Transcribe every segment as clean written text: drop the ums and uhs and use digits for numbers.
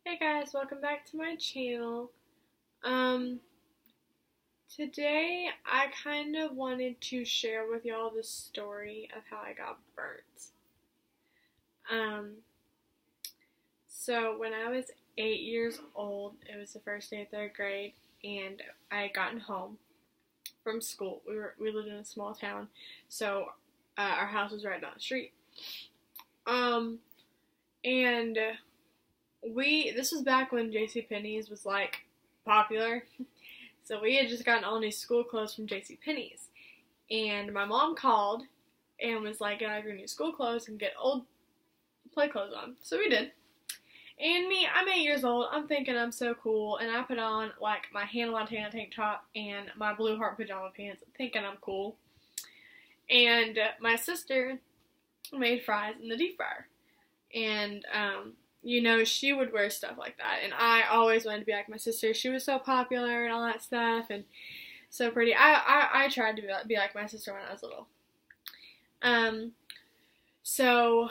Hey guys, welcome back to my channel. Um, Today I kind of wanted to share with y'all the story of how I got burnt. Um, so when I was 8 years old, it was the first day of third grade, and I had gotten home from school. We lived in a small town, so our house was right down the street. Um, and this was back when JCPenney's was like popular. So we had just gotten all new school clothes from JCPenney's. And my mom called and was like, get out of your new school clothes and get old play clothes on. So we did. And me, I'm 8 years old. I'm thinking I'm so cool. And I put on like my Hannah Montana tank top and my Blue Heart pajama pants, thinking I'm cool. And my sister made fries in the deep fryer. And, she would wear stuff like that. And I always wanted to be like my sister. She was so popular and all that stuff and so pretty. I tried to be like my sister when I was little. So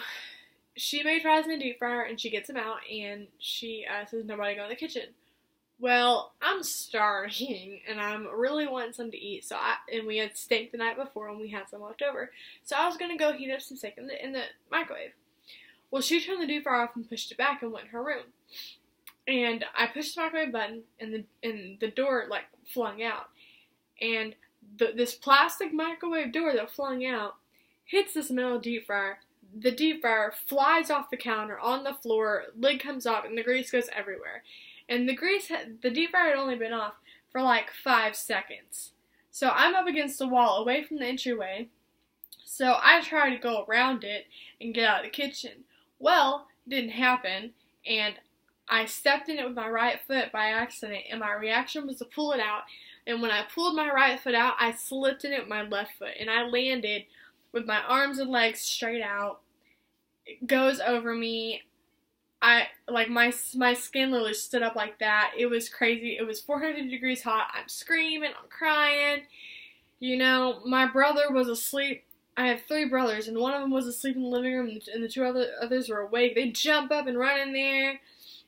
she made fries in the deep fryer and she gets them out and she says, nobody go in the kitchen. Well, I'm starving and I'm really wanting something to eat. And we had steak the night before and we had some left over. So I was going to go heat up some steak in the microwave. Well, she turned the deep fryer off and pushed it back and went in her room. And I pushed the microwave button, and the door, like, flung out. And this plastic microwave door that flung out hits this metal deep fryer. The deep fryer flies off the counter, on the floor, lid comes off, and the grease goes everywhere. And the deep fryer had only been off for, like, 5 seconds. So I'm up against the wall, away from the entryway. So I try to go around it and get out of the kitchen. Well, it didn't happen, and I stepped in it with my right foot by accident, and my reaction was to pull it out, and when I pulled my right foot out, I slipped in it with my left foot, and I landed with my arms and legs straight out. It goes over me. My skin literally stood up like that. It was crazy. It was 450 degrees hot. I'm screaming, I'm crying. My brother was asleep. I have 3 brothers, and one of them was asleep in the living room, and the 2 others were awake. They jump up and run in there.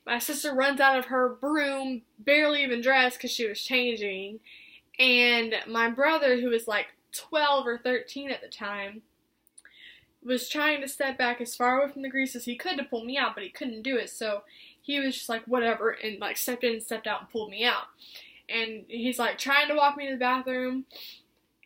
My sister runs out of her broom, barely even dressed because she was changing. And my brother, who was like 12 or 13 at the time, was trying to step back as far away from the grease as he could to pull me out, but he couldn't do it. So he was just like, whatever, and like stepped in and stepped out and pulled me out. And he's like trying to walk me to the bathroom.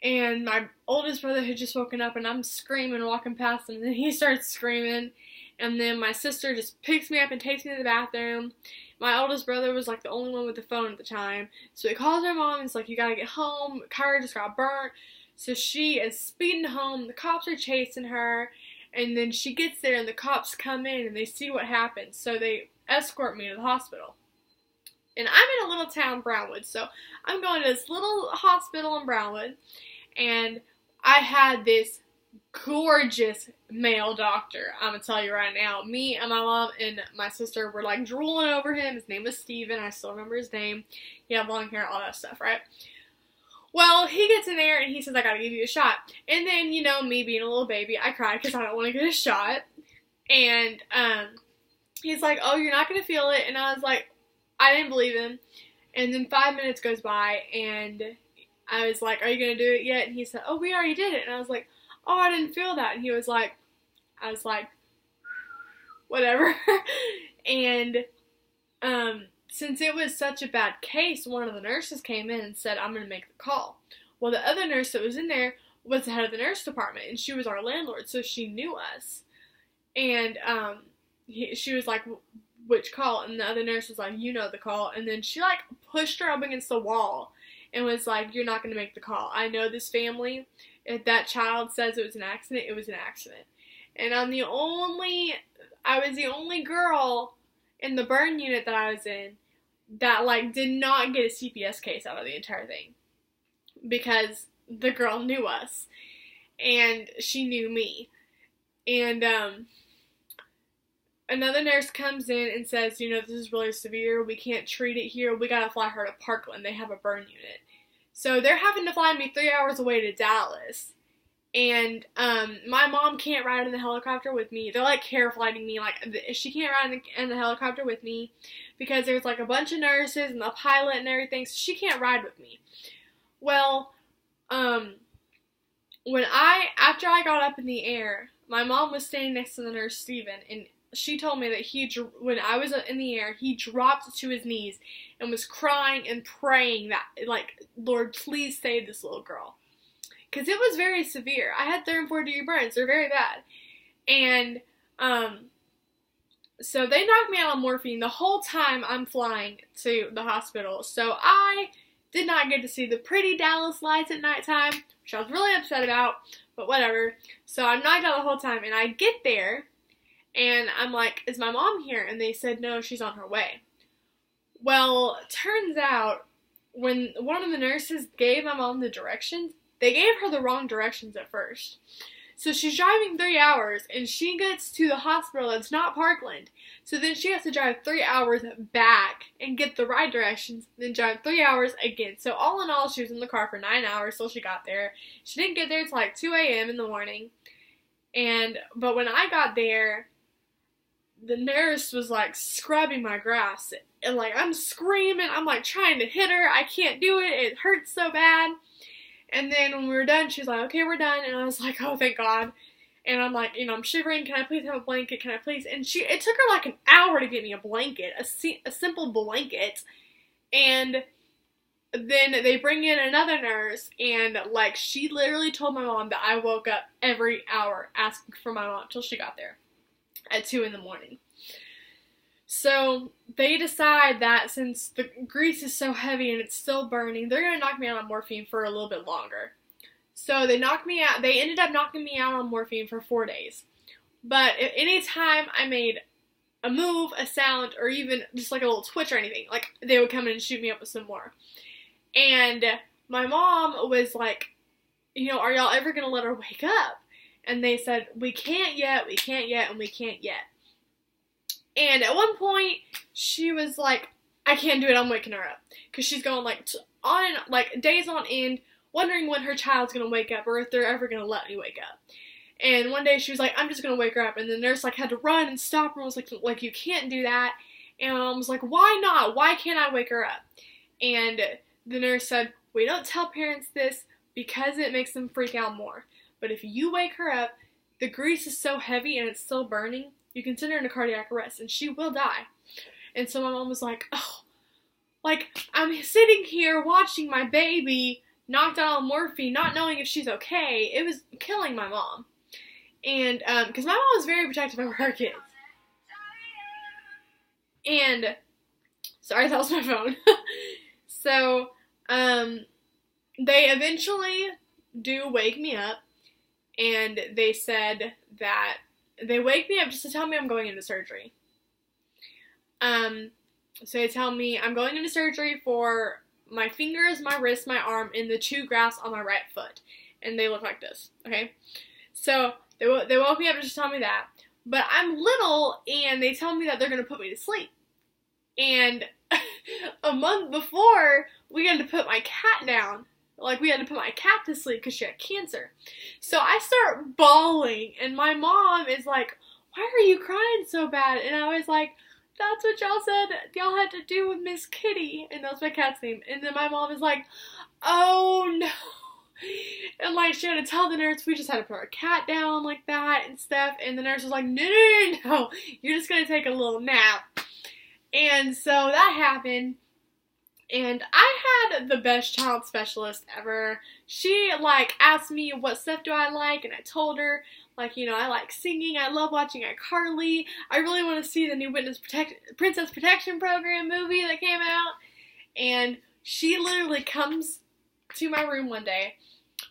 And my oldest brother had just woken up, and I'm screaming, walking past him, and then he starts screaming, and then my sister just picks me up and takes me to the bathroom. My oldest brother was, like, the only one with the phone at the time, so he calls my mom, and he's like, you gotta get home, Kyra just got burnt. So she is speeding home, the cops are chasing her, and then she gets there, and the cops come in, and they see what happens, so they escort me to the hospital. And I'm in a little town, Brownwood, so I'm going to this little hospital in Brownwood, and I had this gorgeous male doctor. I'm going to tell you right now. Me and my mom and my sister were like drooling over him. His name was Steven. I still remember his name. He had long hair, all that stuff, right? Well, he gets in there and he says, I got to give you a shot. And then, me being a little baby, I cried because I don't want to get a shot. And he's like, oh, you're not going to feel it. And I was like, I didn't believe him. And then 5 minutes goes by and I was like, are you going to do it yet? And he said, oh, we already did it. And I was like, oh, I didn't feel that. And I was like, whatever. And since it was such a bad case, one of the nurses came in and said, I'm going to make the call. Well, the other nurse that was in there was the head of the nurse department, and she was our landlord, so she knew us. And she was like, which call? And the other nurse was like, you know the call. And then she, like, pushed her up against the wall and was like, you're not going to make the call. I know this family. If that child says it was an accident, it was an accident. And I was the only girl in the burn unit that I was in that, like, did not get a CPS case out of the entire thing. Because the girl knew us. And she knew me. And, another nurse comes in and says, this is really severe. We can't treat it here. We gotta fly her to Parkland. They have a burn unit. So they're having to fly me 3 hours away to Dallas. And my mom can't ride in the helicopter with me. They're like care flighting me. Like she can't ride in the helicopter with me because there's like a bunch of nurses and the pilot and everything. So she can't ride with me. Well, after I got up in the air, my mom was standing next to the nurse Steven, and she told me that when I was in the air, he dropped to his knees and was crying and praying that, like, Lord, please save this little girl. Because it was very severe. I had 3rd and 4th degree burns. They're very bad. And, so they knocked me out on morphine the whole time I'm flying to the hospital. So I did not get to see the pretty Dallas lights at nighttime, which I was really upset about, but whatever. So I'm knocked out the whole time, and I get there, and I'm like, is my mom here? And they said, no, she's on her way. Well, turns out, when one of the nurses gave my mom the directions, they gave her the wrong directions at first. So she's driving 3 hours, and she gets to the hospital that's not Parkland. So then she has to drive 3 hours back and get the right directions, then drive 3 hours again. So all in all, she was in the car for 9 hours till she got there. She didn't get there until like 2 a.m. in the morning. But when I got there, the nurse was like scrubbing my grass. And like I'm screaming, I'm like trying to hit her. I can't do it. It hurts so bad. And then when we were done, she was like, okay, we're done. And I was like, oh, thank God. And I'm like, I'm shivering. Can I please have a blanket? Can I please? And it took her like an hour to get me a blanket, a simple blanket. And then they bring in another nurse, and like she literally told my mom that I woke up every hour asking for my mom till she got there at 2 in the morning. So they decide that since the grease is so heavy and it's still burning, they're going to knock me out on morphine for a little bit longer. So they knocked me out. They ended up knocking me out on morphine for 4 days. But any time I made a move, a sound, or even just like a little twitch or anything, like they would come in and shoot me up with some more. And my mom was like, are y'all ever going to let her wake up? And they said, we can't yet, and we can't yet. And at one point, she was like, I can't do it, I'm waking her up. Because she's going days on end, wondering when her child's going to wake up or if they're ever going to let me wake up. And one day she was like, I'm just going to wake her up. And the nurse like had to run and stop her and was like, you can't do that. And I was like, why not? Why can't I wake her up? And the nurse said, we don't tell parents this because it makes them freak out more. But if you wake her up, the grease is so heavy and it's still burning, you can send her into cardiac arrest and she will die. And so my mom was like, oh, like I'm sitting here watching my baby knocked out on morphine, not knowing if she's okay. It was killing my mom. And, because my mom was very protective of her kids. And, sorry, that was my phone. So, they eventually do wake me up, and they said that they wake me up just to tell me I'm going into surgery. So they tell me I'm going into surgery for my fingers, my wrist, my arm, and the 2 grafts on my right foot. And they look like this, okay? So they woke me up just to tell me that. But I'm little, and they tell me that they're going to put me to sleep. And a month before, we had to put my cat down. Like, we had to put my cat to sleep because she had cancer. So I start bawling, and my mom is like, why are you crying so bad? And I was like, that's what y'all said y'all had to do with Miss Kitty. And that's my cat's name. And then my mom is like, oh no. And like, she had to tell the nurse we just had to put our cat down like that and stuff. And the nurse was like, no, you're just going to take a little nap. And so that happened. And I had the best child specialist ever. She, like, asked me what stuff do I like, and I told her, like, I like singing, I love watching iCarly, I really want to see the new Princess Protection Program movie that came out, and she literally comes to my room one day.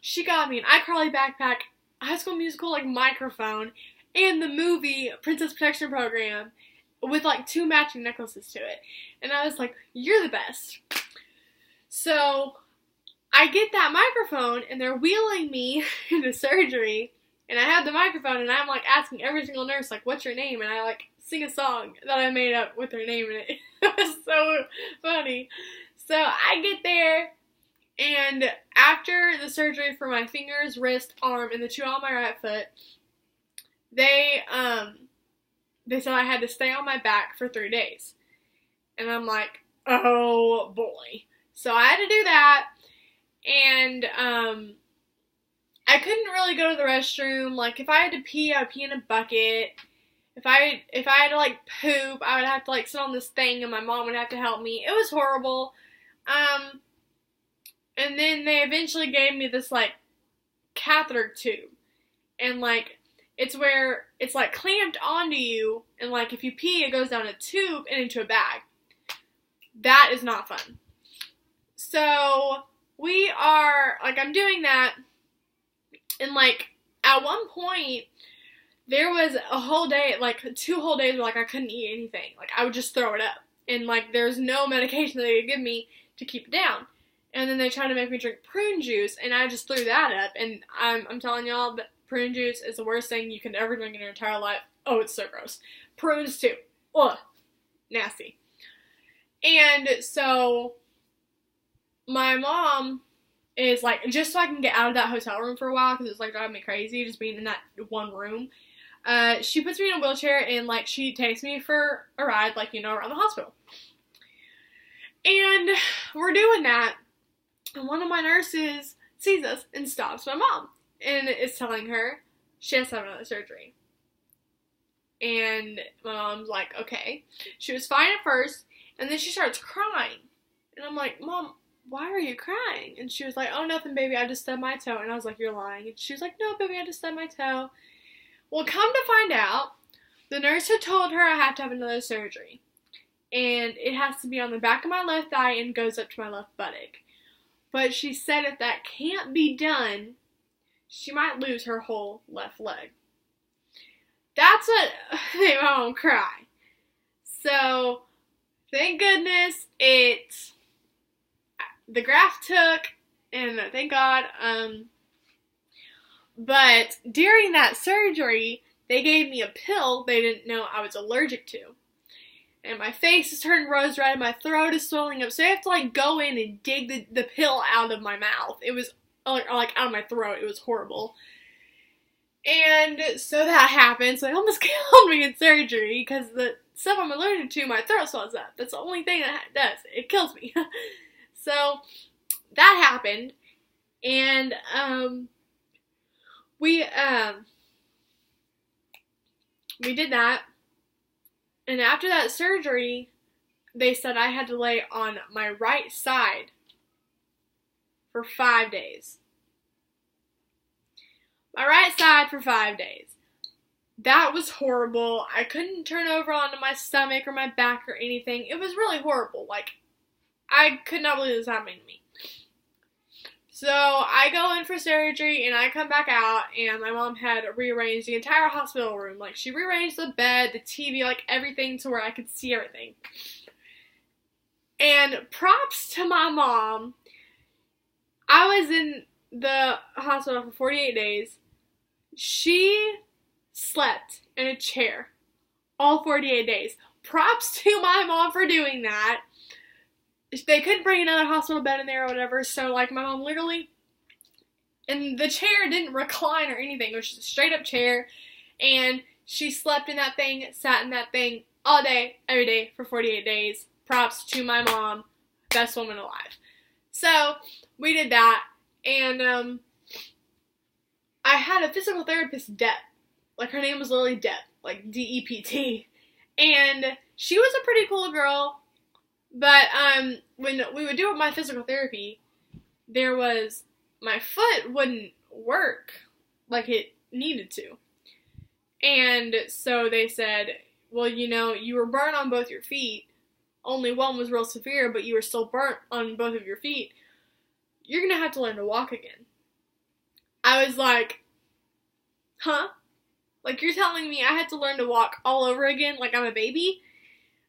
She got me an iCarly backpack, High School Musical, like, microphone, and the movie Princess Protection Program, with like 2 matching necklaces to it. And I was like, you're the best. So I get that microphone and they're wheeling me into surgery. And I have the microphone and I'm like asking every single nurse, like, what's your name? And I like sing a song that I made up with her name in it. It was so funny. So I get there And after the surgery for my fingers, wrist, arm, and the 2 on my right foot, they said I had to stay on my back for 3 days. And I'm like, oh boy. So I had to do that, and I couldn't really go to the restroom. Like, if I had to pee, I would pee in a bucket. If I had to, like, poop, I would have to, like, sit on this thing, and my mom would have to help me. It was horrible. And then they eventually gave me this, like, catheter tube. And, like, it's where it's, like, clamped onto you, and, like, if you pee, it goes down a tube and into a bag. That is not fun. So, I'm doing that, and, like, at one point, there was a whole day, like, 2 whole days where, like, I couldn't eat anything. Like, I would just throw it up. And, like, there's no medication that they could give me to keep it down. And then they tried to make me drink prune juice, and I just threw that up. And I'm telling y'all that prune juice is the worst thing you can ever drink in your entire life. Oh, it's so gross. Prunes, too. Ugh. Nasty. And so, my mom is, like, just so I can get out of that hotel room for a while, because it's, like, driving me crazy just being in that one room. She puts me in a wheelchair, and, like, she takes me for a ride, like, you know, around the hospital. And we're doing that, and one of my nurses sees us and stops my mom, and is telling her she has to have another surgery. And my mom's like, okay. She was fine at first, and then she starts crying. And I'm like, Mom, why are you crying? And she was like, oh, nothing, baby, I just stubbed my toe. And I was like, you're lying. And she was like, no, baby, I just stubbed my toe. Well, come to find out, the nurse had told her I have to have another surgery. And it has to be on the back of my left thigh and goes up to my left buttock. But she said if that can't be done, she might lose her whole left leg. That's what made my mom cry. So, thank goodness the graft took, and thank God, but during that surgery, they gave me a pill they didn't know I was allergic to. And my face is turning rose red, and my throat is swelling up, so I have to, like, go in and dig the pill out of my mouth. It was, like, out of my throat. It was horrible. And so that happened, so they almost killed me in surgery, because the stuff I'm allergic to, my throat swells up. That's the only thing that does. It kills me. So, that happened, and, we did that, and after that surgery, they said I had to lay on my right side for 5 days. My right side for 5 days. That was horrible. I couldn't turn over onto my stomach or my back or anything. It was really horrible. Like, I could not believe this happening to me. So, I go in for surgery, and I come back out, and my mom had rearranged the entire hospital room. Like, she rearranged the bed, the TV, like, everything to where I could see everything. And props to my mom. I was in the hospital for 48 days. She slept in a chair all 48 days. Props to my mom for doing that. They couldn't bring another hospital bed in there or whatever, so, like, my mom literally, and the chair didn't recline or anything, it was just a straight up chair, and she slept in that thing, sat in that thing all day, every day, for 48 days. Props to my mom, best woman alive. So, we did that, and, I had a physical therapist, Deb. Like, her name was literally Deb, like, D-E-P-T, and she was a pretty cool girl. But, when we would do my physical therapy, my foot wouldn't work like it needed to. And so they said, well, you know, you were burnt on both your feet. Only one was real severe, but you were still burnt on both of your feet. You're gonna have to learn to walk again. I was like, huh? Like, you're telling me I had to learn to walk all over again like I'm a baby?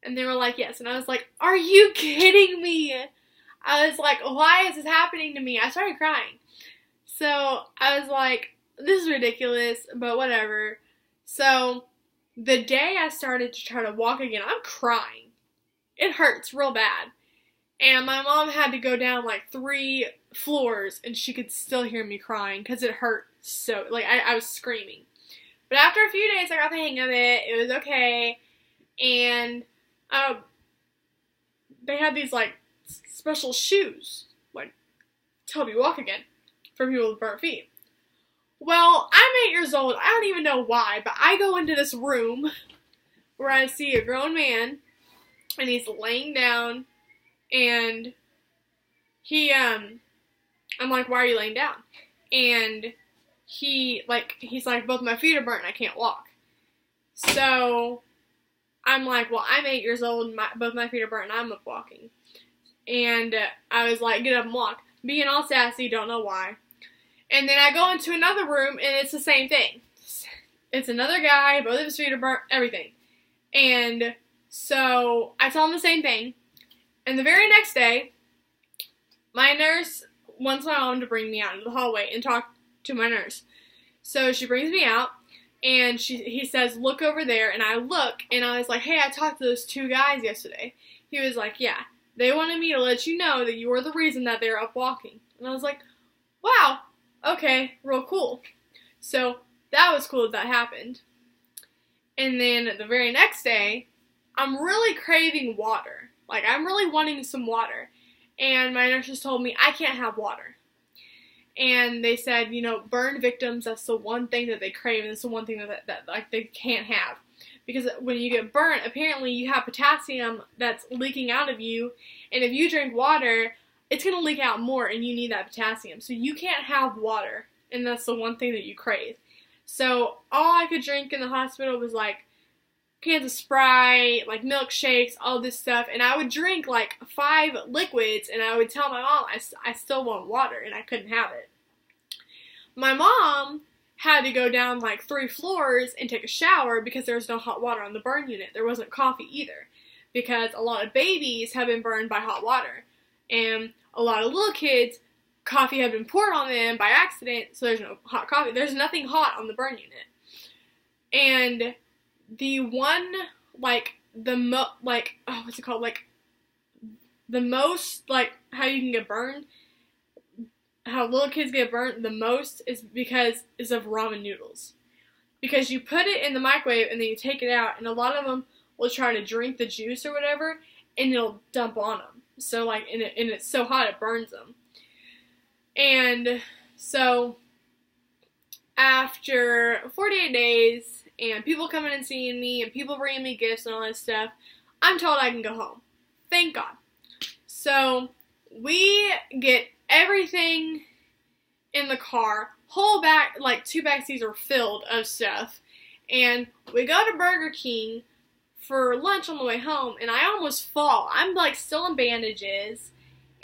And they were like, yes. And I was like, are you kidding me? I was like, why is this happening to me? I started crying. So I was like, this is ridiculous, but whatever. So the day I started to try to walk again, I'm crying. It hurts real bad. And my mom had to go down like 3 floors and she could still hear me crying because it hurt so, like, I was screaming. But after a few days, I got the hang of it. It was okay. And they had these, like, special shoes, like, to help you walk again for people with burnt feet. Well, I'm 8 years old. I don't even know why, but I go into this room where I see a grown man, and he's laying down, and I'm like, why are you laying down? And he's like, both my feet are burnt and I can't walk. So I'm like, well, I'm 8 years old and both my feet are burnt and I'm up walking. And I was like, get up and walk. Being all sassy, don't know why. And then I go into another room and it's the same thing. It's another guy, both of his feet are burnt, everything. And so I tell him the same thing. And the very next day, my nurse wants my mom to bring me out into the hallway and talk to my nurse. So she brings me out, and he says, look over there, and I look, and I was like, hey, I talked to those 2 guys yesterday. He was like, yeah, they wanted me to let you know that you were the reason that they're up walking. And I was like, wow, okay, real cool. So that was cool that happened. And then the very next day, I'm really craving water. Like, I'm really wanting some water. And my nurses told me I can't have water. And they said, you know, burn victims, that's the one thing that they crave, and it's the one thing that like, they can't have. Because when you get burnt, apparently you have potassium that's leaking out of you, and if you drink water, it's going to leak out more, and you need that potassium. So you can't have water, and that's the one thing that you crave. So all I could drink in the hospital was, like, cans of Sprite, like milkshakes, all this stuff, and I would drink like 5 liquids, and I would tell my mom I still want water, and I couldn't have it. My mom had to go down like 3 floors and take a shower because there was no hot water on the burn unit. There wasn't coffee either, because a lot of babies have been burned by hot water, and a lot of little kids, coffee had been poured on them by accident, so there's no hot coffee. There's nothing hot on the burn unit. And the one, like, the most, like, how you can get burned, how little kids get burnt the most is of ramen noodles. Because you put it in the microwave and then you take it out, and a lot of them will try to drink the juice or whatever, and it'll dump on them. So, like, and it's so hot it burns them. And so, after 48 days, and people coming and seeing me, and people bringing me gifts and all that stuff, I'm told I can go home. Thank God. So, we get everything in the car. Whole back, like 2 back seats are filled of stuff. And we go to Burger King for lunch on the way home, and I almost fall. I'm, like, still in bandages,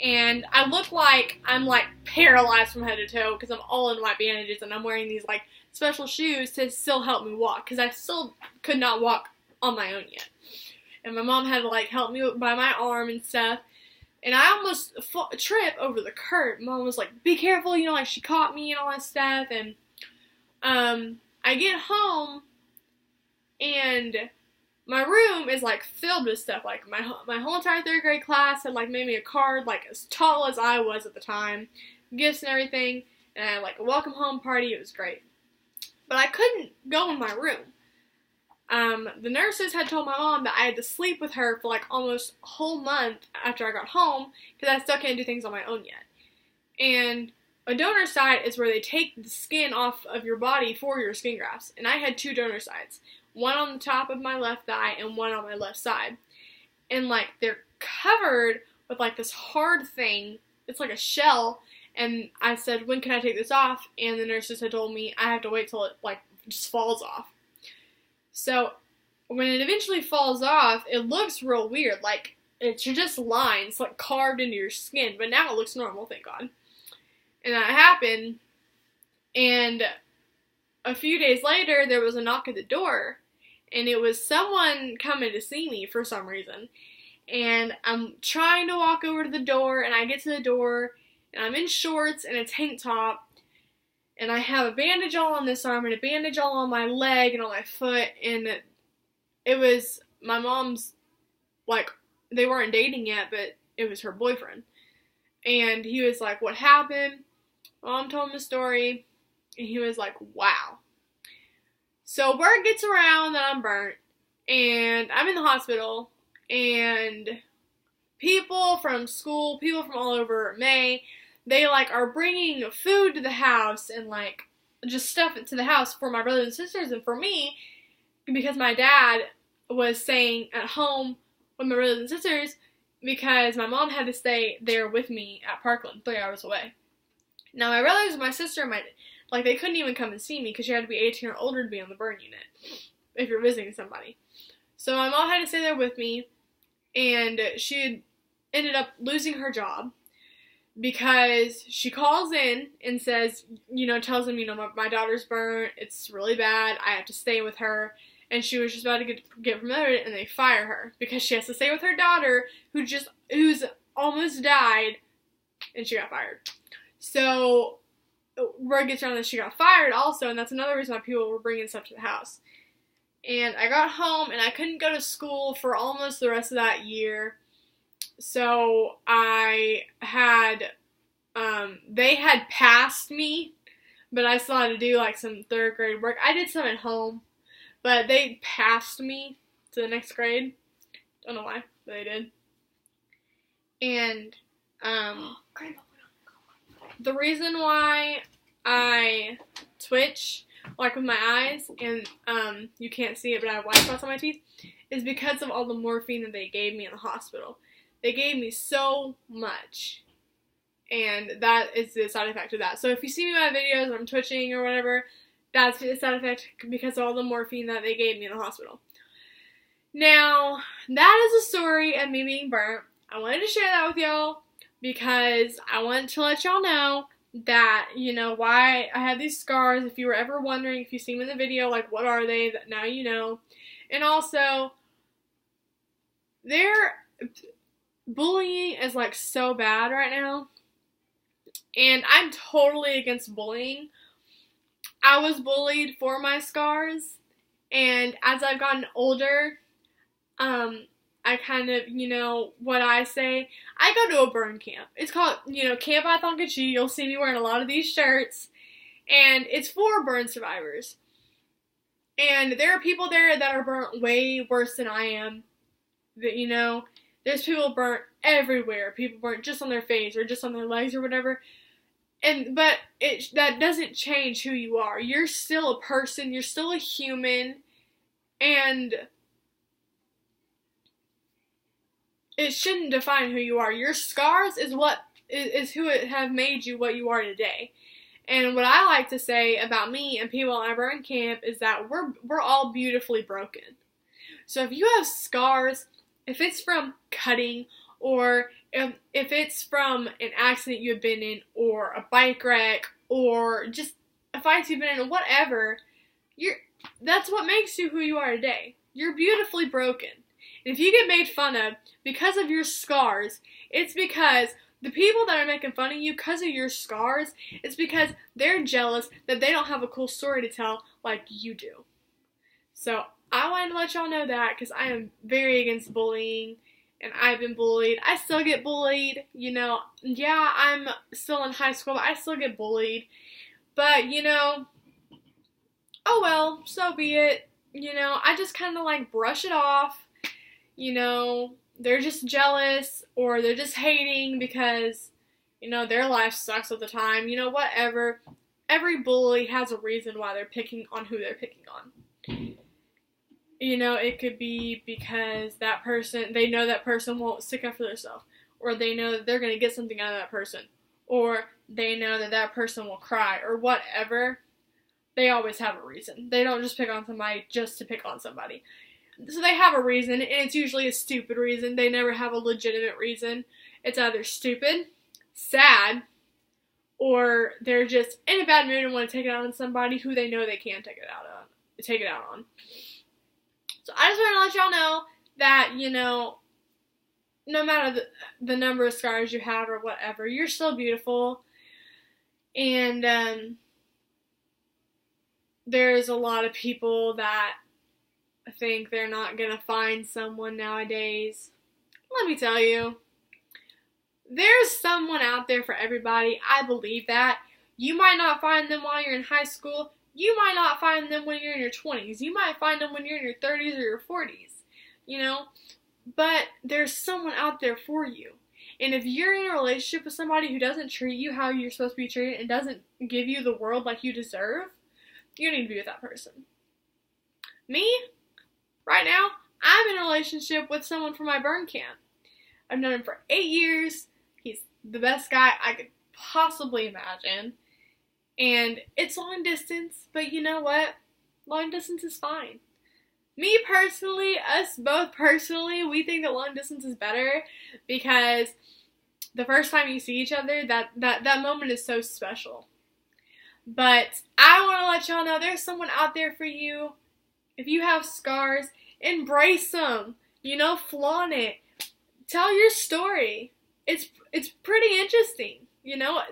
and I look like I'm, like, paralyzed from head to toe because I'm all in white bandages, and I'm wearing these, like, special shoes to still help me walk, because I still could not walk on my own yet. And my mom had to, like, help me by my arm and stuff. And I almost trip over the curb. Mom was like, be careful, you know, like, she caught me and all that stuff. And I get home, and my room is, like, filled with stuff. Like, my whole entire 3rd grade class had, like, made me a card, like, as tall as I was at the time. Gifts and everything. And I had, like, a welcome home party. It was great. But I couldn't go in my room. The nurses had told my mom that I had to sleep with her for, like, almost a whole month after I got home, because I still can't do things on my own yet. And a donor site is where they take the skin off of your body for your skin grafts. And I had 2 donor sites. One on the top of my left thigh and one on my left side. And, like, they're covered with, like, this hard thing. It's like a shell. And I said, when can I take this off? And the nurses had told me I have to wait till it, like, just falls off. So, when it eventually falls off, it looks real weird. Like, it's just lines, like, carved into your skin. But now it looks normal, thank God. And that happened. And a few days later, there was a knock at the door. And it was someone coming to see me for some reason. And I'm trying to walk over to the door, and I get to the door, and I'm in shorts and a tank top, and I have a bandage all on this arm and a bandage all on my leg and on my foot, and it was my mom's, like, they weren't dating yet, but it was her boyfriend. And he was like, what happened? Mom told him the story, and he was like, wow. So word gets around that I'm burnt, and I'm in the hospital, and people from school, people from all over May, they like are bringing food to the house and like just stuff to the house for my brothers and sisters and for me, because my dad was staying at home with my brothers and sisters because my mom had to stay there with me at Parkland, 3 hours away. Now my brothers and my sister, they couldn't even come and see me because you had to be 18 or older to be on the burn unit if you're visiting somebody. So my mom had to stay there with me, and she had ended up losing her job because she calls in and says, tells them, my daughter's burnt, it's really bad, I have to stay with her. And she was just about to get promoted, and they fire her because she has to stay with her daughter who's almost died, and she got fired. So word gets around that she got fired also, and that's another reason why people were bringing stuff to the house. And I got home, and I couldn't go to school for almost the rest of that year. So I had, they had passed me, but I still had to do like some 3rd grade work. I did some at home, but they passed me to the next grade. Don't know why, but they did. And, the reason why I twitch, like with my eyes, and, you can't see it, but I have white spots on my teeth, is because of all the morphine that they gave me in the hospital. They gave me so much, and that is the side effect of that. So if you see me in my videos and I'm twitching or whatever, that's the side effect because of all the morphine that they gave me in the hospital. Now, that is a story of me being burnt. I wanted to share that with y'all because I want to let y'all know that, why I have these scars. If you were ever wondering, if you see them in the video, like, what are they? Now you know. And also, bullying is, like, so bad right now. And I'm totally against bullying. I was bullied for my scars, and as I've gotten older, I kind of, what I say, I go to a burn camp. It's called, Camp I Thonka Chee. You'll see me wearing a lot of these shirts, and it's for burn survivors. And there are people there that are burnt way worse than I am. That, there's people burnt everywhere. People burnt just on their face or just on their legs or whatever. But that doesn't change who you are. You're still a person. You're still a human. And it shouldn't define who you are. Your scars is who have made you what you are today. And what I like to say about me and people at my burn camp is that we're all beautifully broken. So if you have scars, if it's from cutting, or if it's from an accident you've been in, or a bike wreck, or just a fight you've been in, or whatever, that's what makes you who you are today. You're beautifully broken. And if you get made fun of because of your scars, it's because the people that are making fun of you because of your scars, it's because they're jealous that they don't have a cool story to tell like you do. So I wanted to let y'all know that because I am very against bullying. And I've been bullied. I still get bullied, Yeah, I'm still in high school, but I still get bullied. But, oh well, so be it. I just kind of like brush it off. They're just jealous or they're just hating because, their life sucks at the time. Whatever. Every bully has a reason why they're picking on who they're picking on. It could be because they know that person won't stick up for themselves, or they know that they're going to get something out of that person, or they know that person will cry, or whatever. They always have a reason. They don't just pick on somebody just to pick on somebody. So they have a reason, and it's usually a stupid reason. They never have a legitimate reason. It's either stupid, sad, or they're just in a bad mood and want to take it out on somebody who they know they can't take it out on. So I just want to let y'all know that, no matter the number of scars you have or whatever, you're still beautiful. And there's a lot of people that think they're not going to find someone nowadays. Let me tell you, There's someone out there for everybody. I believe that. You might not find them while you're in high school. You might not find them when you're in your 20s. You might find them when you're in your 30s or your 40s. You know? But there's someone out there for you. And if you're in a relationship with somebody who doesn't treat you how you're supposed to be treated and doesn't give you the world like you deserve, you need to be with that person. Me, right now, I'm in a relationship with someone from my burn camp. I've known him for 8 years. He's the best guy I could possibly imagine. And it's long distance, but you know what? Long distance is fine. Me personally, us both personally, we think that long distance is better because the first time you see each other, that moment is so special. But I want to let y'all know there's someone out there for you. If you have scars, embrace them. You know, flaunt it. Tell your story. It's pretty interesting. You know,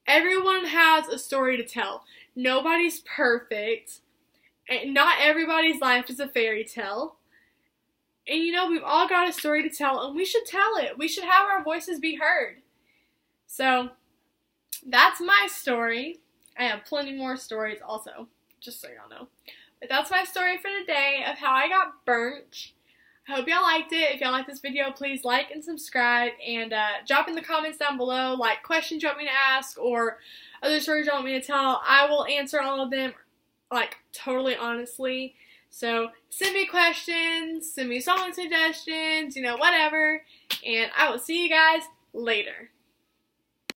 everyone has a story to tell. Nobody's perfect. And not everybody's life is a fairy tale. And you know, we've all got a story to tell, and we should tell it. We should have our voices be heard. So, that's my story. I have plenty more stories also, just so y'all know. But that's my story for today of how I got burnt. I hope y'all liked it. If y'all like this video, please like and subscribe, and drop in the comments down below, like, questions you want me to ask, or other stories you want me to tell. I will answer all of them, like, totally honestly. So, send me questions, send me song suggestions, you know, whatever, and I will see you guys later.